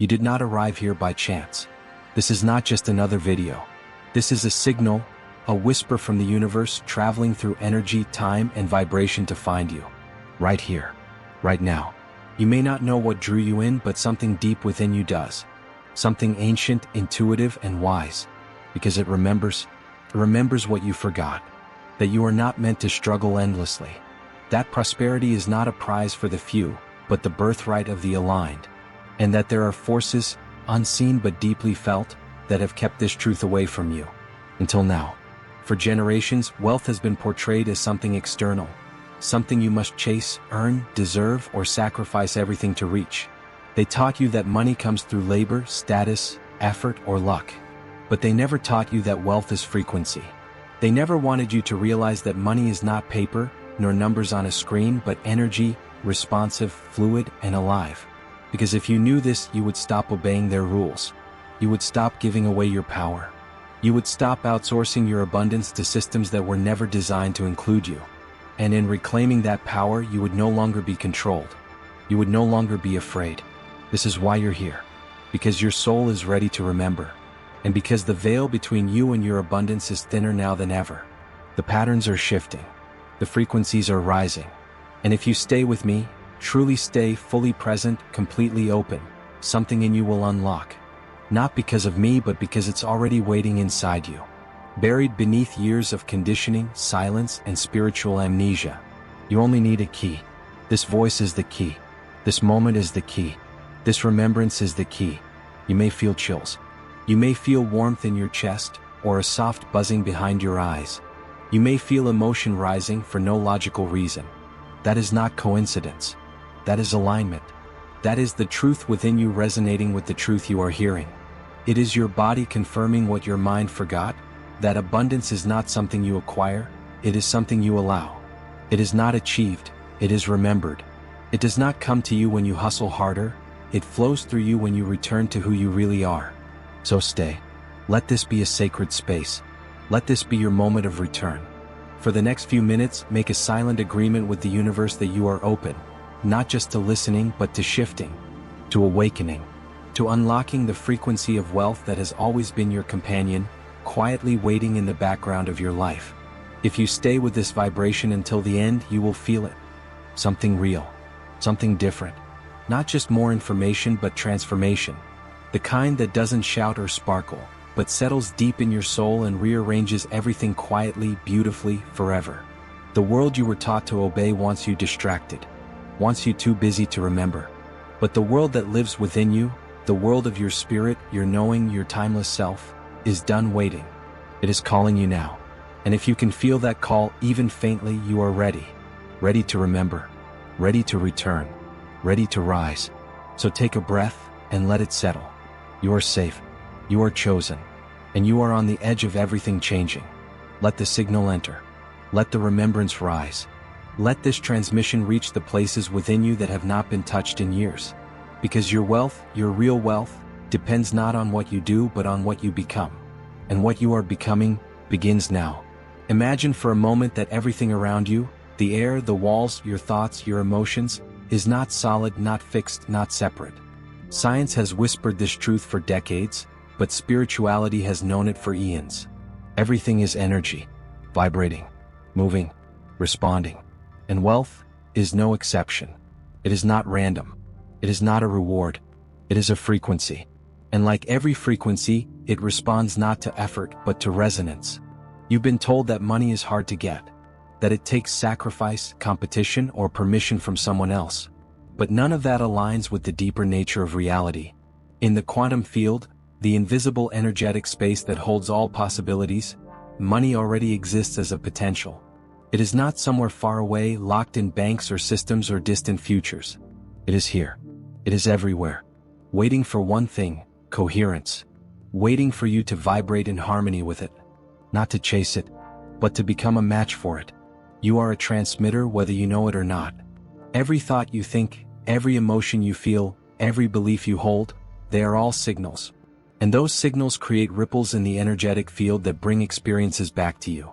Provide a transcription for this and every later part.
You did not arrive here by chance. This is not just another video. This is a signal, a whisper from the universe traveling through energy, time, and vibration to find you. Right here. Right now. You may not know what drew you in, but something deep within you does. Something ancient, intuitive, and wise. Because it remembers what you forgot. That you are not meant to struggle endlessly. That prosperity is not a prize for the few, but the birthright of the aligned. And that there are forces, unseen but deeply felt, that have kept this truth away from you. Until now. For generations, wealth has been portrayed as something external. Something you must chase, earn, deserve, or sacrifice everything to reach. They taught you that money comes through labor, status, effort, or luck. But they never taught you that wealth is frequency. They never wanted you to realize that money is not paper, nor numbers on a screen, but energy, responsive, fluid, and alive. Because if you knew this, you would stop obeying their rules. You would stop giving away your power. You would stop outsourcing your abundance to systems that were never designed to include you. And in reclaiming that power, you would no longer be controlled. You would no longer be afraid. This is why you're here. Because your soul is ready to remember. And because the veil between you and your abundance is thinner now than ever. The patterns are shifting. The frequencies are rising. And if you stay with me, truly stay fully present, completely open, something in you will unlock. Not because of me, but because it's already waiting inside you. Buried beneath years of conditioning, silence, and spiritual amnesia. You only need a key. This voice is the key. This moment is the key. This remembrance is the key. You may feel chills. You may feel warmth in your chest, or a soft buzzing behind your eyes. You may feel emotion rising for no logical reason. That is not coincidence. That is alignment. That is the truth within you resonating with the truth you are hearing. It is your body confirming what your mind forgot. That abundance is not something you acquire, it is something you allow. It is not achieved, it is remembered. It does not come to you when you hustle harder, it flows through you when you return to who you really are. So stay. Let this be a sacred space. Let this be your moment of return. For the next few minutes, make a silent agreement with the universe that you are open, not just to listening but to shifting, to awakening, to unlocking the frequency of wealth that has always been your companion, quietly waiting in the background of your life. If you stay with this vibration until the end, you will feel it. Something real. Something different. Not just more information, but transformation. The kind that doesn't shout or sparkle, but settles deep in your soul and rearranges everything quietly, beautifully, forever. The world you were taught to obey wants you distracted. Wants you too busy to remember. But the world that lives within you, the world of your spirit, your knowing, your timeless self, is done waiting. It is calling you now. And if you can feel that call even faintly, you are ready. Ready to remember. Ready to return. Ready to rise. So take a breath and let it settle. You are safe. You are chosen. And you are on the edge of everything changing. Let the signal enter. Let the remembrance rise. Let this transmission reach the places within you that have not been touched in years. Because your wealth, your real wealth, depends not on what you do but on what you become. And what you are becoming begins now. Imagine for a moment that everything around you, the air, the walls, your thoughts, your emotions, is not solid, not fixed, not separate. Science has whispered this truth for decades, but spirituality has known it for eons. Everything is energy, vibrating, moving, responding. And wealth is no exception. It is not random. It is not a reward. It is a frequency. And like every frequency, it responds not to effort but to resonance. You've been told that money is hard to get, that it takes sacrifice, competition, or permission from someone else. But none of that aligns with the deeper nature of reality. In the quantum field, the invisible energetic space that holds all possibilities, money already exists as a potential. It is not somewhere far away, locked in banks or systems or distant futures. It is here. It is everywhere. Waiting for one thing, coherence. Waiting for you to vibrate in harmony with it. Not to chase it, but to become a match for it. You are a transmitter whether you know it or not. Every thought you think, every emotion you feel, every belief you hold, they are all signals. And those signals create ripples in the energetic field that bring experiences back to you.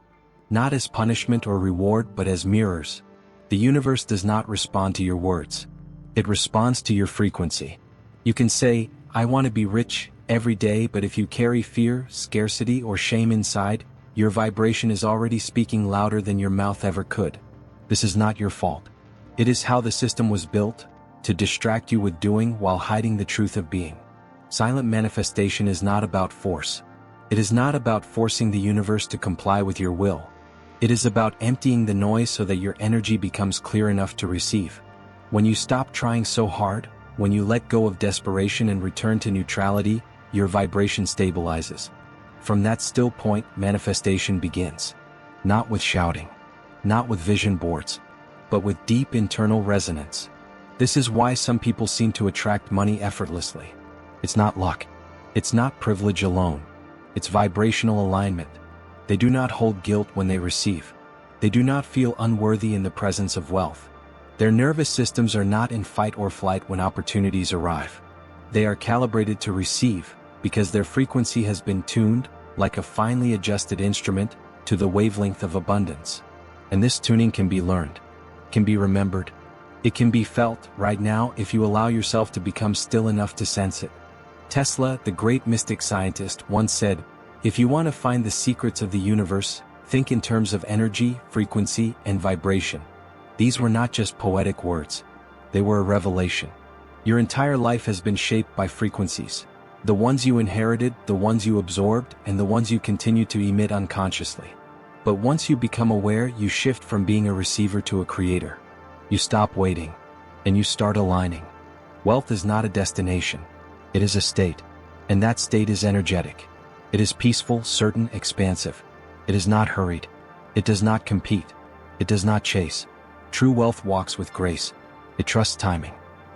Not as punishment or reward, but as mirrors. The universe does not respond to your words. It responds to your frequency. You can say, I want to be rich every day, but if you carry fear, scarcity, or shame inside, your vibration is already speaking louder than your mouth ever could. This is not your fault. It is how the system was built, to distract you with doing while hiding the truth of being. Silent manifestation is not about force. It is not about forcing the universe to comply with your will. It is about emptying the noise so that your energy becomes clear enough to receive. When you stop trying so hard, when you let go of desperation and return to neutrality, your vibration stabilizes. From that still point, manifestation begins. Not with shouting, not with vision boards, but with deep internal resonance. This is why some people seem to attract money effortlessly. It's not luck. It's not privilege alone. It's vibrational alignment. They do not hold guilt when they receive. They do not feel unworthy in the presence of wealth. Their nervous systems are not in fight or flight when opportunities arrive. They are calibrated to receive, because their frequency has been tuned, like a finely adjusted instrument, to the wavelength of abundance. And this tuning can be learned, can be remembered. It can be felt right now if you allow yourself to become still enough to sense it. Tesla, the great mystic scientist, once said, "If you want to find the secrets of the universe, think in terms of energy, frequency, and vibration." These were not just poetic words. They were a revelation. Your entire life has been shaped by frequencies. The ones you inherited, the ones you absorbed, and the ones you continue to emit unconsciously. But once you become aware, you shift from being a receiver to a creator. You stop waiting, and you start aligning. Wealth is not a destination. It is a state. And that state is energetic. It is peaceful, certain, expansive. It is not hurried. It does not compete. It does not chase. True wealth walks with grace. It trusts timing.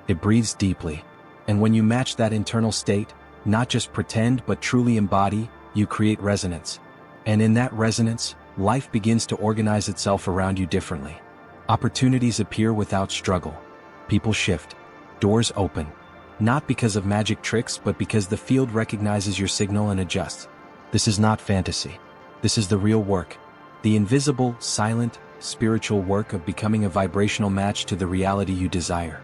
It breathes deeply. And when you match that internal state, not just pretend but truly embody, you create resonance. And in that resonance, life begins to organize itself around you differently. Opportunities appear without struggle. People shift. Doors open. Not because of magic tricks, but because the field recognizes your signal and adjusts. This is not fantasy. This is the real work. The invisible, silent, spiritual work of becoming a vibrational match to the reality you desire.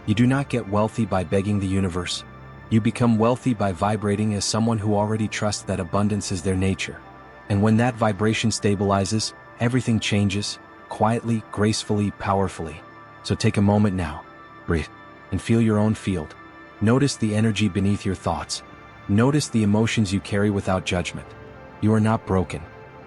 You do not get wealthy by begging the universe. You become wealthy by vibrating as someone who already trusts that abundance is their nature. And when that vibration stabilizes, everything changes, quietly, gracefully, powerfully. So take a moment now, breathe, and feel your own field. Notice the energy beneath your thoughts. Notice the emotions you carry without judgment. You are not broken.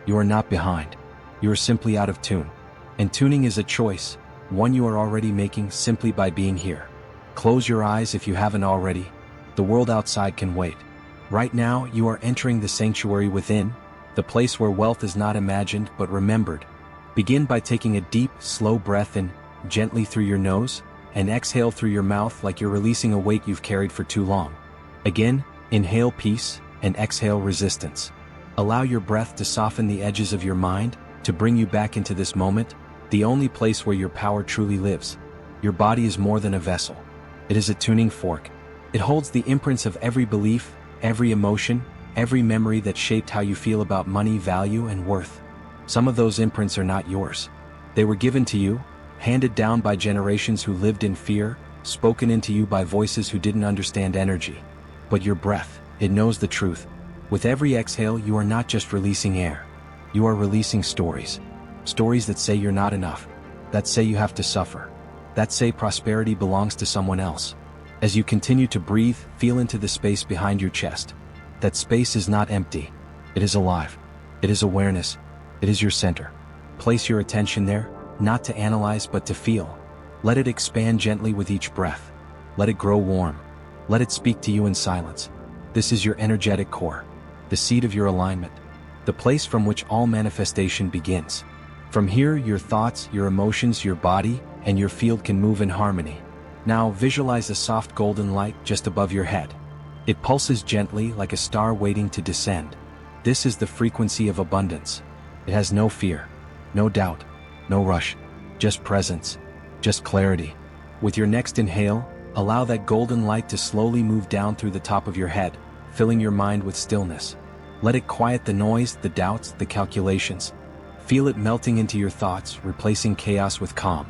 You are not behind. You are simply out of tune. And tuning is a choice, one you are already making simply by being here. Close your eyes if you haven't already. The world outside can wait. Right now, you are entering the sanctuary within, the place where wealth is not imagined but remembered. Begin by taking a deep, slow breath in, gently through your nose, and exhale through your mouth like you're releasing a weight you've carried for too long. Again, inhale peace, and exhale resistance. Allow your breath to soften the edges of your mind, to bring you back into this moment, the only place where your power truly lives. Your body is more than a vessel. It is a tuning fork. It holds the imprints of every belief, every emotion, every memory that shaped how you feel about money, value, and worth. Some of those imprints are not yours. They were given to you, handed down by generations who lived in fear, spoken into you by voices who didn't understand energy. But your breath, it knows the truth. With every exhale, you are not just releasing air. You are releasing stories. Stories that say you're not enough. That say you have to suffer. That say prosperity belongs to someone else. As you continue to breathe, feel into the space behind your chest. That space is not empty. It is alive. It is awareness. It is your center. Place your attention there, not to analyze but to feel. Let it expand gently with each breath. Let it grow warm. Let it speak to you in silence. This is your energetic core, the seat of your alignment, the place from which all manifestation begins. From here, your thoughts, your emotions, your body, and your field can move in harmony. Now visualize a soft golden light just above your head. It pulses gently like a star waiting to descend. This is the frequency of abundance. It has no fear, no doubt, no rush, just presence, just clarity. With your next inhale, allow that golden light to slowly move down through the top of your head, filling your mind with stillness. Let it quiet the noise, the doubts, the calculations. Feel it melting into your thoughts, replacing chaos with calm.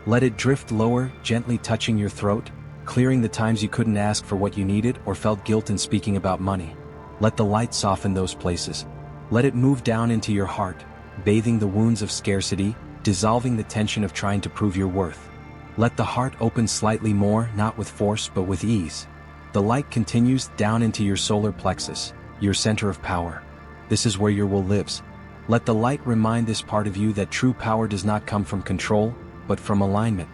Let it drift lower, gently touching your throat, clearing the times you couldn't ask for what you needed or felt guilt in speaking about money. Let the light soften those places. Let it move down into your heart, bathing the wounds of scarcity, dissolving the tension of trying to prove your worth. Let the heart open slightly more, not with force but with ease. The light continues down into your solar plexus, your center of power. This is where your will lives. Let the light remind this part of you that true power does not come from control, but from alignment.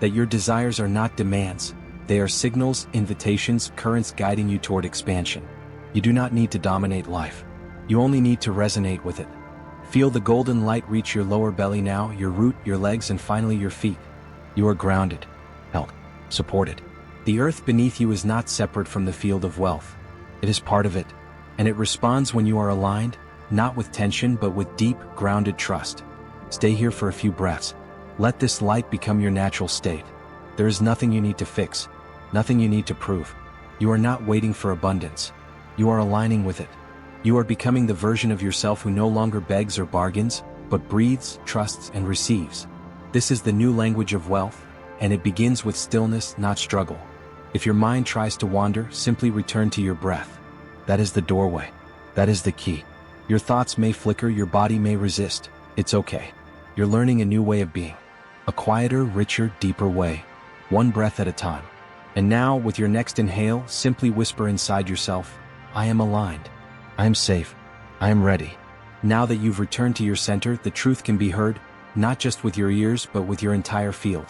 That your desires are not demands, they are signals, invitations, currents guiding you toward expansion. You do not need to dominate life. You only need to resonate with it. Feel the golden light reach your lower belly now, your root, your legs, and finally your feet. You are grounded, held, supported. The earth beneath you is not separate from the field of wealth. It is part of it, and it responds when you are aligned, not with tension but with deep, grounded trust. Stay here for a few breaths. Let this light become your natural state. There is nothing you need to fix, nothing you need to prove. You are not waiting for abundance. You are aligning with it. You are becoming the version of yourself who no longer begs or bargains, but breathes, trusts, and receives. This is the new language of wealth, and it begins with stillness, not struggle. If your mind tries to wander, simply return to your breath. That is the doorway. That is the key. Your thoughts may flicker, your body may resist. It's okay. You're learning a new way of being. A quieter, richer, deeper way. One breath at a time. And now, with your next inhale, simply whisper inside yourself, I am aligned. I am safe. I am ready. Now that you've returned to your center, the truth can be heard, not just with your ears, but with your entire field.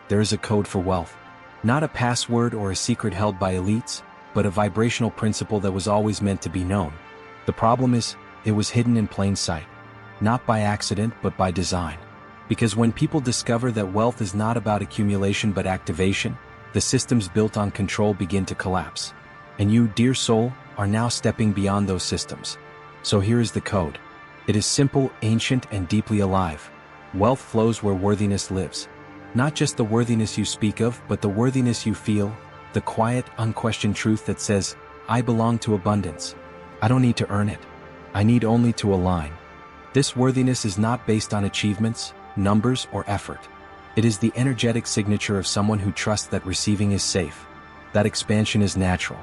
There is a code for wealth. Not a password or a secret held by elites, but a vibrational principle that was always meant to be known. The problem is, it was hidden in plain sight. Not by accident, but by design. Because when people discover that wealth is not about accumulation but activation, the systems built on control begin to collapse. And you, dear soul, are now stepping beyond those systems. So here is the code. It is simple, ancient, and deeply alive. Wealth flows where worthiness lives. Not just the worthiness you speak of, but the worthiness you feel, the quiet, unquestioned truth that says, I belong to abundance. I don't need to earn it. I need only to align. This worthiness is not based on achievements, numbers, or effort. It is the energetic signature of someone who trusts that receiving is safe, that expansion is natural,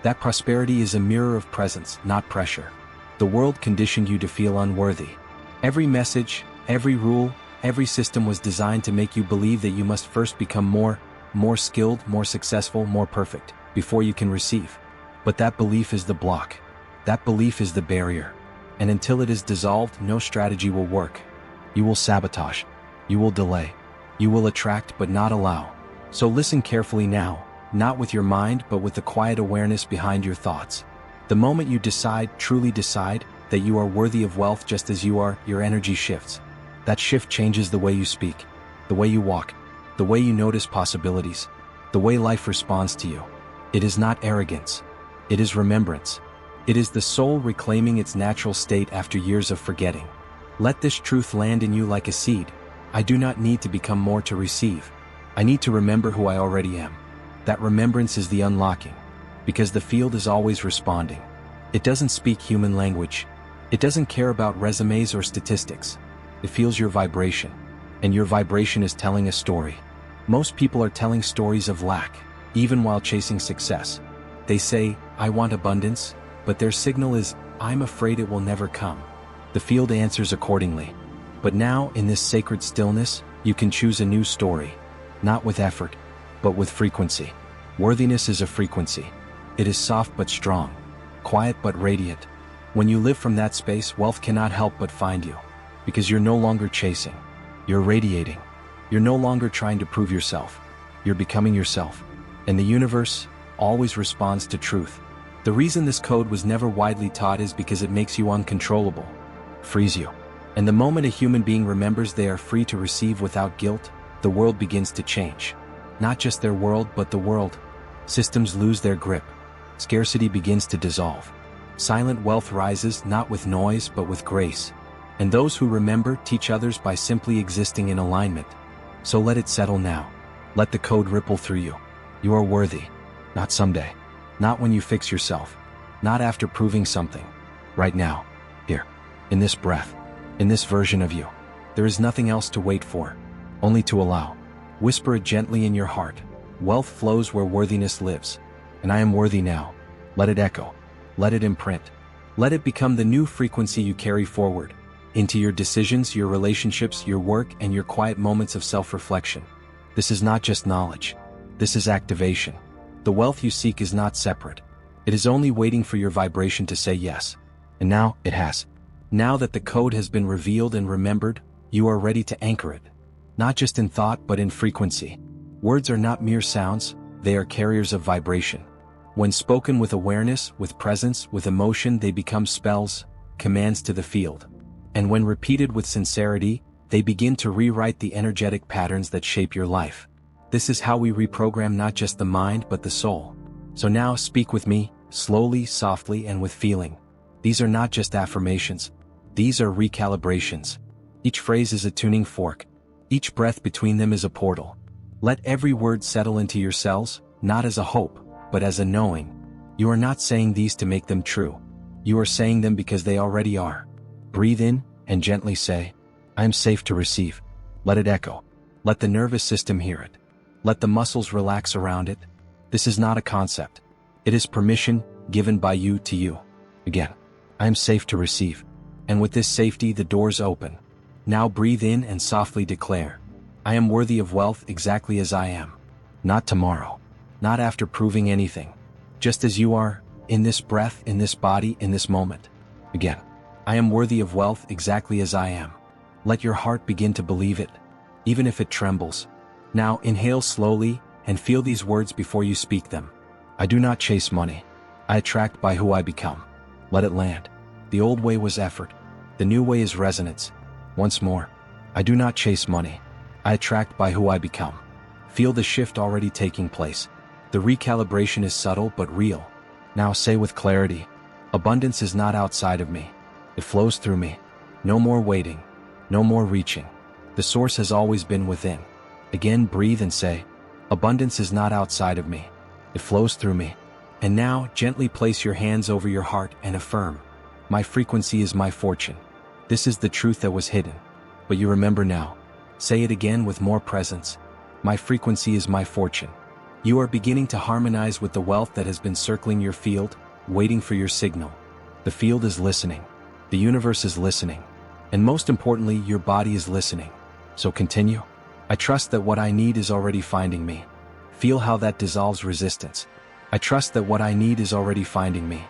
that prosperity is a mirror of presence, not pressure. The world conditioned you to feel unworthy. Every message, every rule, every system was designed to make you believe that you must first become more skilled, more successful, more perfect, before you can receive. But that belief is the block. That belief is the barrier. And until it is dissolved, no strategy will work. You will sabotage. You will delay. You will attract but not allow. So listen carefully now, not with your mind but with the quiet awareness behind your thoughts. The moment you decide, truly decide, that you are worthy of wealth just as you are, your energy shifts. That shift changes the way you speak, the way you walk, the way you notice possibilities, the way life responds to you. It is not arrogance. It is remembrance. It is the soul reclaiming its natural state after years of forgetting. Let this truth land in you like a seed. I do not need to become more to receive. I need to remember who I already am. That remembrance is the unlocking. Because the field is always responding. It doesn't speak human language. It doesn't care about resumes or statistics. It feels your vibration. And your vibration is telling a story. Most people are telling stories of lack, even while chasing success. They say, I want abundance, but their signal is, I'm afraid it will never come. The field answers accordingly. But now, in this sacred stillness, you can choose a new story. Not with effort, but with frequency. Worthiness is a frequency. It is soft but strong, quiet but radiant. When you live from that space, wealth cannot help but find you. Because you're no longer chasing. You're radiating. You're no longer trying to prove yourself. You're becoming yourself. And the universe always responds to truth. The reason this code was never widely taught is because it makes you uncontrollable. Frees you. And the moment a human being remembers they are free to receive without guilt, the world begins to change. Not just their world, but the world. Systems lose their grip. Scarcity begins to dissolve. Silent wealth rises not with noise, but with grace. And those who remember teach others by simply existing in alignment. So let it settle now. Let the code ripple through you. You are worthy. Not someday. Not when you fix yourself. Not after proving something. Right now. Here. In this breath. In this version of you. There is nothing else to wait for. Only to allow. Whisper it gently in your heart. Wealth flows where worthiness lives. And I am worthy now. Let it echo. Let it imprint. Let it become the new frequency you carry forward into your decisions, your relationships, your work, and your quiet moments of self-reflection. This is not just knowledge. This is activation. The wealth you seek is not separate. It is only waiting for your vibration to say yes. And now it has. Now that the code has been revealed and remembered, you are ready to anchor it. Not just in thought, but in frequency. Words are not mere sounds, they are carriers of vibration. When spoken with awareness, with presence, with emotion, they become spells, commands to the field. And when repeated with sincerity, they begin to rewrite the energetic patterns that shape your life. This is how we reprogram not just the mind but the soul. So now speak with me, slowly, softly, and with feeling. These are not just affirmations. These are recalibrations. Each phrase is a tuning fork. Each breath between them is a portal. Let every word settle into your cells, not as a hope, but as a knowing. You are not saying these to make them true. You are saying them because they already are. Breathe in and gently say, I am safe to receive. Let it echo. Let the nervous system hear it. Let the muscles relax around it. This is not a concept. It is permission given by you to you. Again, I am safe to receive. And with this safety, the doors open. Now breathe in and softly declare, I am worthy of wealth exactly as I am. Not tomorrow. Not after proving anything. Just as you are, in this breath, in this body, in this moment. Again, I am worthy of wealth exactly as I am. Let your heart begin to believe it, even if it trembles. Now inhale slowly and feel these words before you speak them. I do not chase money. I attract by who I become. Let it land. The old way was effort. The new way is resonance. Once more, I do not chase money. I attract by who I become. Feel the shift already taking place. The recalibration is subtle but real. Now say with clarity, abundance is not outside of me. It flows through me. No more waiting. No more reaching. The source has always been within. Again, breathe and say, abundance is not outside of me. It flows through me. And now, gently place your hands over your heart and affirm, my frequency is my fortune. This is the truth that was hidden. But you remember now. Say it again with more presence. My frequency is my fortune. You are beginning to harmonize with the wealth that has been circling your field, waiting for your signal. The field is listening. The universe is listening. And most importantly, your body is listening. So continue. I trust that what I need is already finding me. Feel how that dissolves resistance. I trust that what I need is already finding me.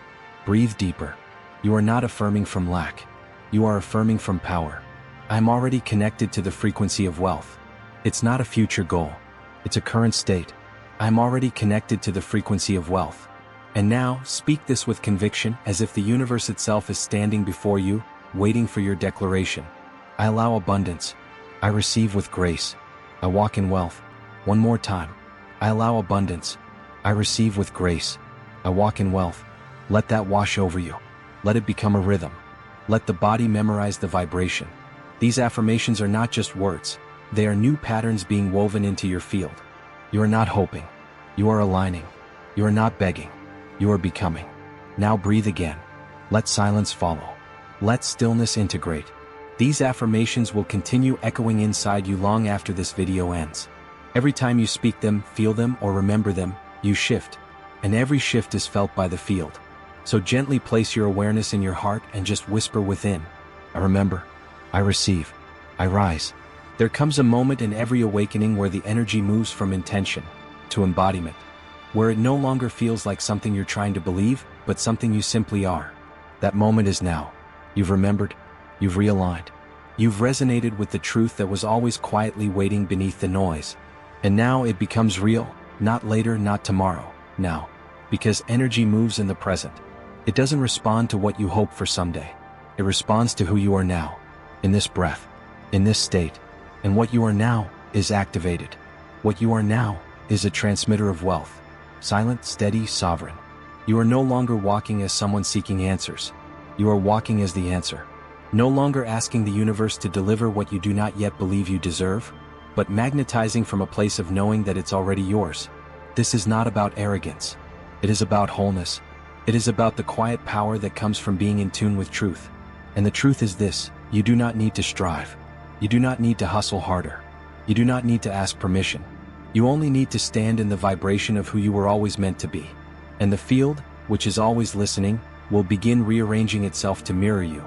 Breathe deeper. You are not affirming from lack. You are affirming from power. I am already connected to the frequency of wealth. It's not a future goal. It's a current state. I am already connected to the frequency of wealth. And now, speak this with conviction as if the universe itself is standing before you, waiting for your declaration. I allow abundance. I receive with grace. I walk in wealth. One more time. I allow abundance. I receive with grace. I walk in wealth. Let that wash over you. Let it become a rhythm. Let the body memorize the vibration. These affirmations are not just words. They are new patterns being woven into your field. You are not hoping. You are aligning. You are not begging. You are becoming. Now breathe again. Let silence follow. Let stillness integrate. These affirmations will continue echoing inside you long after this video ends. Every time you speak them, feel them, or remember them, you shift. And every shift is felt by the field. So gently place your awareness in your heart and just whisper within. I remember. I receive. I rise. There comes a moment in every awakening where the energy moves from intention to embodiment, where it no longer feels like something you're trying to believe, but something you simply are. That moment is now. You've remembered. You've realigned. You've resonated with the truth that was always quietly waiting beneath the noise. And now it becomes real, not later, not tomorrow, now. Because energy moves in the present. It doesn't respond to what you hope for someday. It responds to who you are now, in this breath, in this state. And what you are now is activated. What you are now is a transmitter of wealth. Silent, steady, sovereign. You are no longer walking as someone seeking answers. You are walking as the answer. No longer asking the universe to deliver what you do not yet believe you deserve, but magnetizing from a place of knowing that it's already yours. This is not about arrogance. It is about wholeness. It is about the quiet power that comes from being in tune with truth. And the truth is this: you do not need to strive. You do not need to hustle harder. You do not need to ask permission. You only need to stand in the vibration of who you were always meant to be. And the field, which is always listening, will begin rearranging itself to mirror you.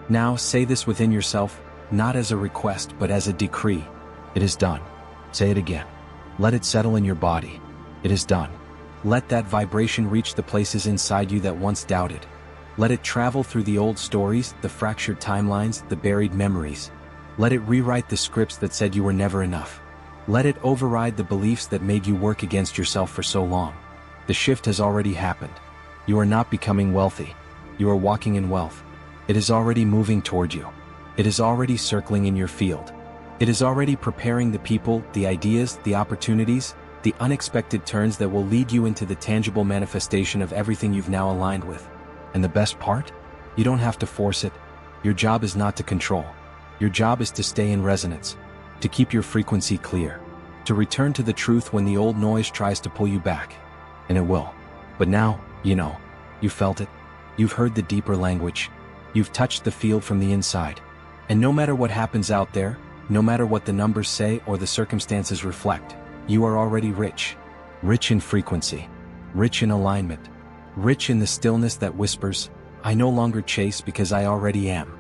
Now say this within yourself, not as a request but as a decree. It is done. Say it again. Let it settle in your body. It is done. Let that vibration reach the places inside you that once doubted. Let it travel through the old stories, the fractured timelines, the buried memories. Let it rewrite the scripts that said you were never enough. Let it override the beliefs that made you work against yourself for so long. The shift has already happened. You are not becoming wealthy. You are walking in wealth. It is already moving toward you. It is already circling in your field. It is already preparing the people, the ideas, the opportunities, the unexpected turns that will lead you into the tangible manifestation of everything you've now aligned with. And the best part? You don't have to force it. Your job is not to control. Your job is to stay in resonance, to keep your frequency clear, to return to the truth when the old noise tries to pull you back. And it will. But now, you felt it. You've heard the deeper language. You've touched the field from the inside. And no matter what happens out there, no matter what the numbers say or the circumstances reflect, you are already rich. Rich in frequency. Rich in alignment. Rich in the stillness that whispers, I no longer chase because I already am.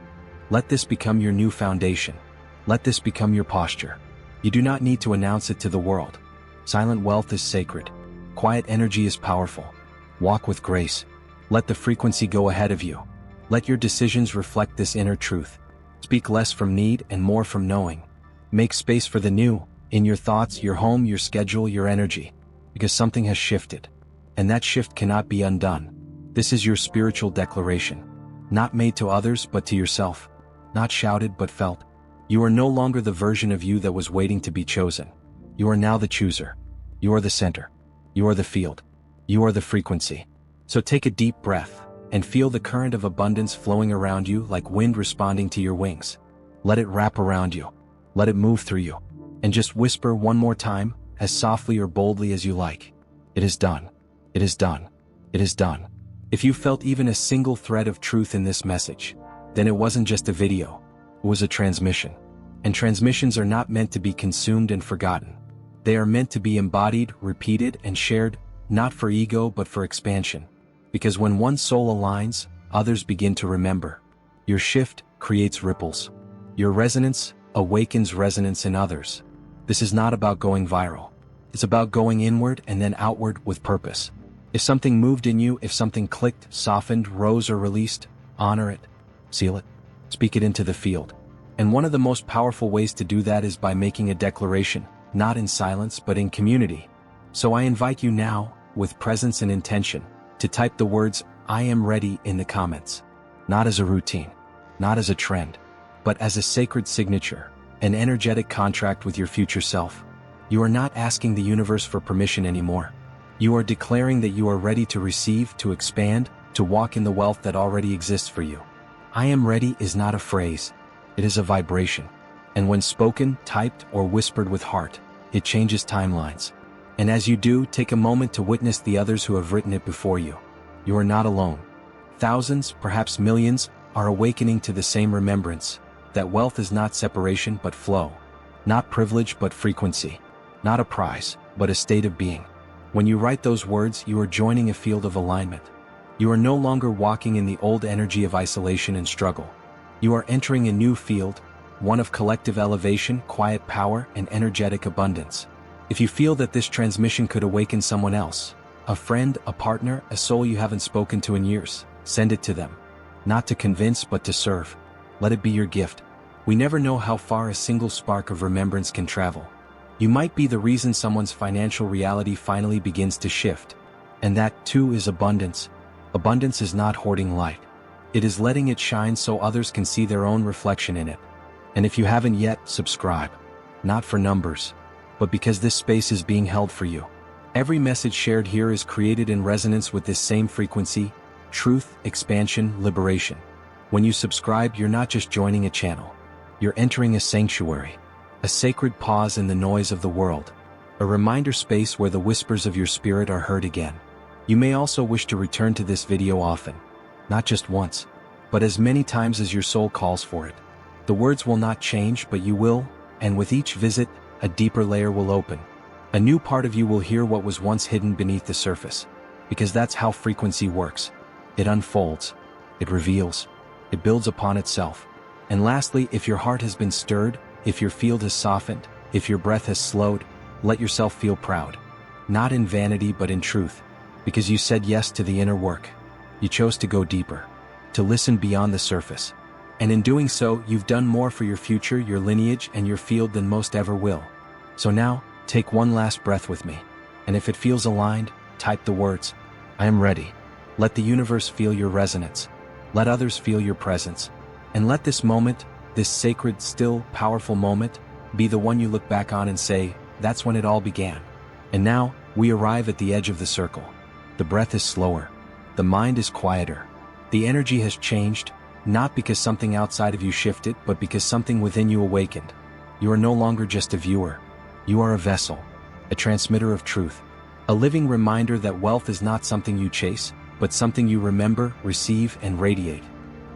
Let this become your new foundation. Let this become your posture. You do not need to announce it to the world. Silent wealth is sacred. Quiet energy is powerful. Walk with grace. Let the frequency go ahead of you. Let your decisions reflect this inner truth. Speak less from need and more from knowing. Make space for the new, in your thoughts, your home, your schedule, your energy. Because something has shifted. And that shift cannot be undone. This is your spiritual declaration. Not made to others but to yourself. Not shouted but felt. You are no longer the version of you that was waiting to be chosen. You are now the chooser. You are the center. You are the field. You are the frequency. So take a deep breath and feel the current of abundance flowing around you like wind responding to your wings. Let it wrap around you. Let it move through you. And just whisper one more time, as softly or boldly as you like. It is done. It is done. It is done. If you felt even a single thread of truth in this message, then it wasn't just a video. It was a transmission. And transmissions are not meant to be consumed and forgotten. They are meant to be embodied, repeated, and shared, not for ego but for expansion. Because when one soul aligns, others begin to remember. Your shift creates ripples. Your resonance awakens resonance in others. This is not about going viral. It's about going inward and then outward with purpose. If something moved in you, if something clicked, softened, rose, or released, honor it. Seal it. Speak it into the field. And one of the most powerful ways to do that is by making a declaration, not in silence but in community. So I invite you now, with presence and intention, to type the words, I am ready in the comments. Not as a routine, not as a trend, but as a sacred signature, an energetic contract with your future self. You are not asking the universe for permission anymore. You are declaring that you are ready to receive, to expand, to walk in the wealth that already exists for you. I am ready is not a phrase. It is a vibration. And when spoken, typed, or whispered with heart, it changes timelines. And as you do, take a moment to witness the others who have written it before you. You are not alone. Thousands, perhaps millions, are awakening to the same remembrance, that wealth is not separation but flow. Not privilege but frequency. Not a prize, but a state of being. When you write those words, you are joining a field of alignment. You are no longer walking in the old energy of isolation and struggle. You are entering a new field, one of collective elevation, quiet power, and energetic abundance. If you feel that this transmission could awaken someone else, a friend, a partner, a soul you haven't spoken to in years, send it to them. Not to convince but to serve. Let it be your gift. We never know how far a single spark of remembrance can travel. You might be the reason someone's financial reality finally begins to shift. And that, too, is abundance. Abundance is not hoarding light. It is letting it shine so others can see their own reflection in it. And if you haven't yet, subscribe. Not for numbers, but because this space is being held for you. Every message shared here is created in resonance with this same frequency: truth, expansion, liberation. When you subscribe, you're not just joining a channel. You're entering a sanctuary, a sacred pause in the noise of the world, a reminder space where the whispers of your spirit are heard again. You may also wish to return to this video often, not just once, but as many times as your soul calls for it. The words will not change, but you will, and with each visit, a deeper layer will open. A new part of you will hear what was once hidden beneath the surface. Because that's how frequency works. It unfolds. It reveals. It builds upon itself. And lastly, if your heart has been stirred, if your field has softened, if your breath has slowed, let yourself feel proud. Not in vanity but in truth. Because you said yes to the inner work. You chose to go deeper. To listen beyond the surface. And in doing so, you've done more for your future, your lineage, and your field than most ever will. So now, take one last breath with me. And if it feels aligned, type the words, I am ready. Let the universe feel your resonance. Let others feel your presence. And let this moment, this sacred, still, powerful moment, be the one you look back on and say, that's when it all began. And now, we arrive at the edge of the circle. The breath is slower. The mind is quieter. The energy has changed, not because something outside of you shifted, but because something within you awakened. You are no longer just a viewer. You are a vessel, a transmitter of truth, a living reminder that wealth is not something you chase, but something you remember, receive, and radiate.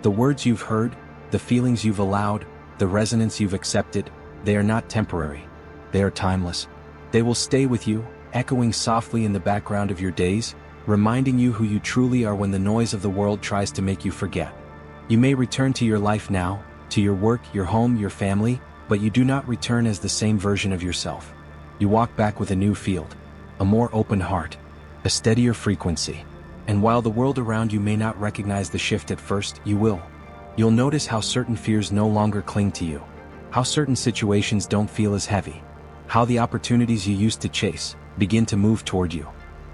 The words you've heard, the feelings you've allowed, the resonance you've accepted, they are not temporary. They are timeless. They will stay with you, echoing softly in the background of your days, reminding you who you truly are when the noise of the world tries to make you forget. You may return to your life now, to your work, your home, your family, but you do not return as the same version of yourself. You walk back with a new field, a more open heart, a steadier frequency. And while the world around you may not recognize the shift at first, you will. You'll notice how certain fears no longer cling to you, how certain situations don't feel as heavy, how the opportunities you used to chase begin to move toward you.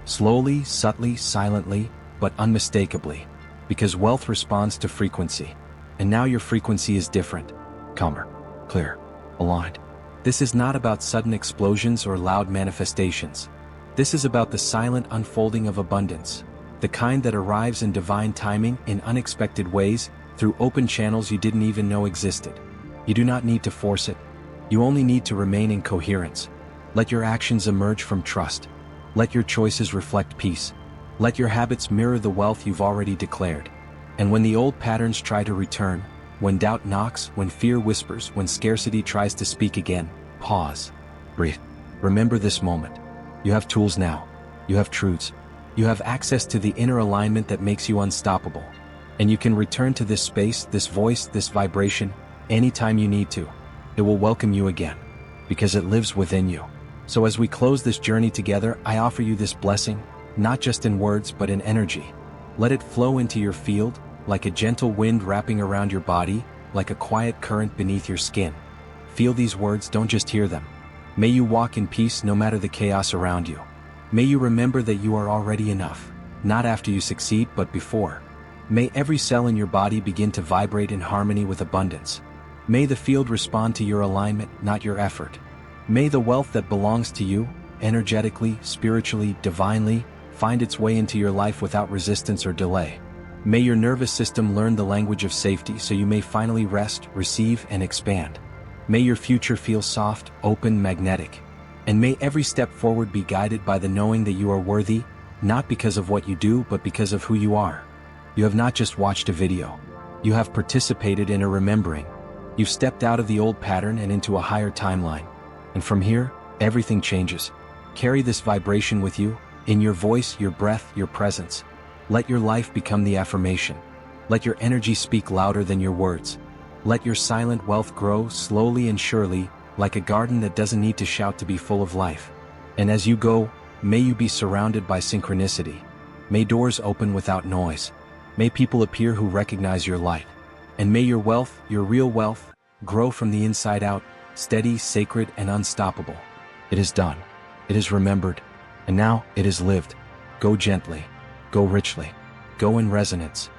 Slowly, subtly, silently, but unmistakably. Because wealth responds to frequency. And now your frequency is different, calmer, clear, aligned. This is not about sudden explosions or loud manifestations. This is about the silent unfolding of abundance, the kind that arrives in divine timing in unexpected ways through open channels you didn't even know existed. You do not need to force it. You only need to remain in coherence. Let your actions emerge from trust. Let your choices reflect peace. Let your habits mirror the wealth you've already declared. And when the old patterns try to return, when doubt knocks, when fear whispers, when scarcity tries to speak again, pause. Breathe. Remember this moment. You have tools now. You have truths. You have access to the inner alignment that makes you unstoppable. And you can return to this space, this voice, this vibration, anytime you need to. It will welcome you again. Because it lives within you. So as we close this journey together, I offer you this blessing, not just in words but in energy. Let it flow into your field, like a gentle wind wrapping around your body, like a quiet current beneath your skin. Feel these words, don't just hear them. May you walk in peace no matter the chaos around you. May you remember that you are already enough, not after you succeed but before. May every cell in your body begin to vibrate in harmony with abundance. May the field respond to your alignment, not your effort. May the wealth that belongs to you, energetically, spiritually, divinely, find its way into your life without resistance or delay. May your nervous system learn the language of safety so you may finally rest, receive, and expand. May your future feel soft, open, magnetic. And may every step forward be guided by the knowing that you are worthy, not because of what you do but because of who you are. You have not just watched a video. You have participated in a remembering. You've stepped out of the old pattern and into a higher timeline. And from here, everything changes. Carry this vibration with you, in your voice, your breath, your presence. Let your life become the affirmation. Let your energy speak louder than your words. Let your silent wealth grow slowly and surely, like a garden that doesn't need to shout to be full of life. And as you go, may you be surrounded by synchronicity. May doors open without noise. May people appear who recognize your light. And may your wealth, your real wealth, grow from the inside out, steady, sacred, and unstoppable. It is done. It is remembered. And now, it is lived. Go gently. Go richly. Go in resonance.